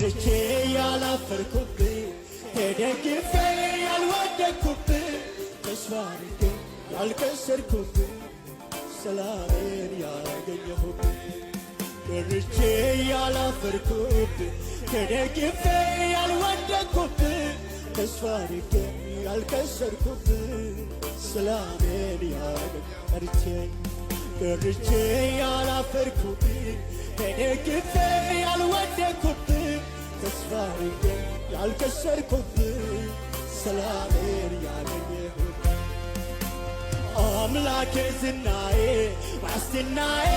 ፈርቼ ያላፈርኩብህ ተደግፌ ያልወደቅኩብህ ተስፋ አድርጌ ያልከሰርኩብህ ሰላሜን ያገኘሁብህ ፈርቼ ያላፈርኩብህ ተደግፌ ያልወደቅኩብህ ተስፋ አድርጌ ያልከሰርኩብህ ሰላሜን ያገኘሁብህ ፈርቼ ያላፈርኩብህ ተደግፌ ያልወደቅኩብህ ተስፋ አድርጌ ያልከሰርኩብህ ሰላሜን ያገኘሁብህ አምላኬ ዝናዬ ዋስትናዬ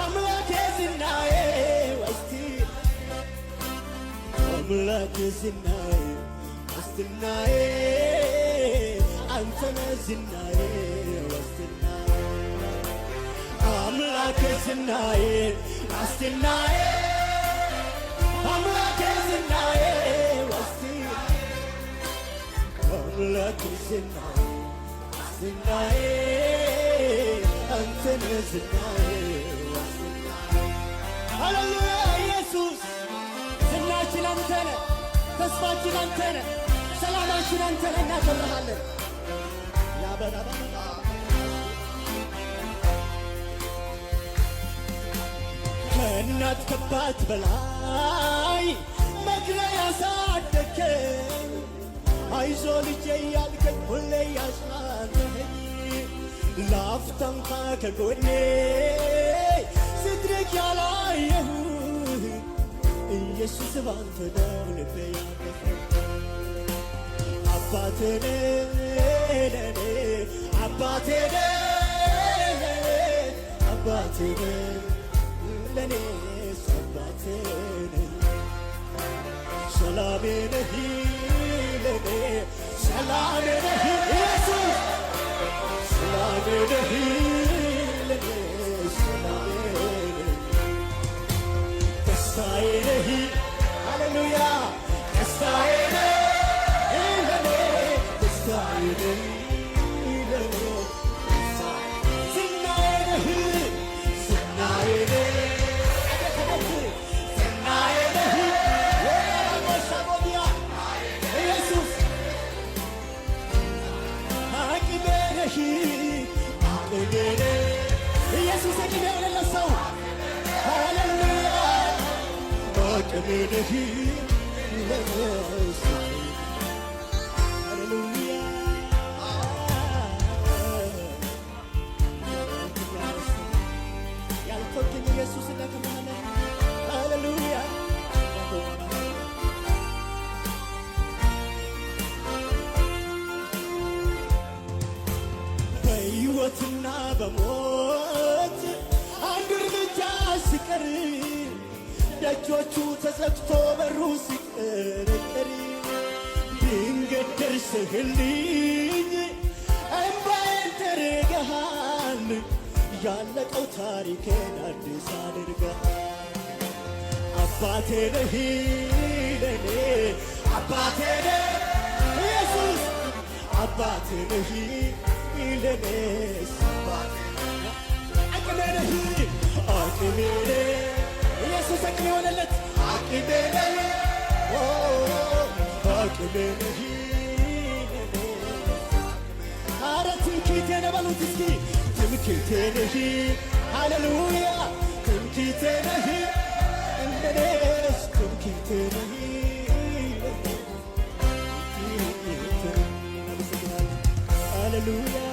አምላኬ ዝናዬ ዋስትናዬ አምላኬ ዝናዬ ዋስትናዬ አንተ ነህ ዝናዬ ዋስትናዬ አምላኬ ዝናዬ ዋስትናዬ አምላኬ ዝናዬ ዋስትናዬ አምላኬ ዝናዬ ዋስትናዬ አንተ ነህ ዝናዬ ዋስትናዬ ሃሌሉያ ኢየሱስ ዝናችን አንተ ነህ ተስፋችን አንተ ነህ ሰላማችን አንተ ነህ እናከብርሃለን ያበራበራ ከእናት ከአባት በላይ መክረህ ያሳደግከኝ አይዞ ልጄ ያልከኝ ሁሌ ያጽናናኸኝ ለአፍታ እንኳ ከጎኔ ስትርቅ ያላየሁህ ኢየሱስ ባንተ ነው ልቤ ያረፈው አባቴ ነህ ለኔ አባቴ ነህ አባቴ ነህ ለኔስ አባቴ ነህ ሰላሜ ነህ ለኔ ሰላሜ ነህ ኢየሱስ ሰላሜ ነህ ለኔ ሰላሜ ነህ ደስታዬ ነህ ሃሌሉያ ደስታዬ ነህ ለኔ ደስታዬ ነህ ለኔ ዝናዬ ነህ ዝናዬ ነህ ኢየሱስ አቅሜ የሌለው ሰው ሃሌሉያ አቅሜ ነህ ለነፍሴ ሃሌሉያ ያልተውከኝ ኢየሱስ እናከብርሃለን ሃሌሉያ በሕይወትና በሞት አንድ እርምጃ ሲቀር ደጆቹ ተዘግቶ በሩ ሲቀረቀር ድንገት ደርሰህልኝ እምባዬን ጠርገሃል ያለቀው ታሪኬን አዲስ አድርገሃል አባቴ ነህ ለኔ አባቴ ነህ ኢየሱስ አባቴ ነህ ለኔስ አቅሜ ነህ አቅሜ ነህ ኢየሱስ አቅሜ የሆነለት አቅሜ ነህ አቅሜ ነህ ኧረ ትምክህቴ ነህ በሉት እስኪ ትምክህቴ ነህ ሃሌሉያ ትምክህቴ ነህ ለኔስ ትምክህቴ ነህ ሃሌሉያ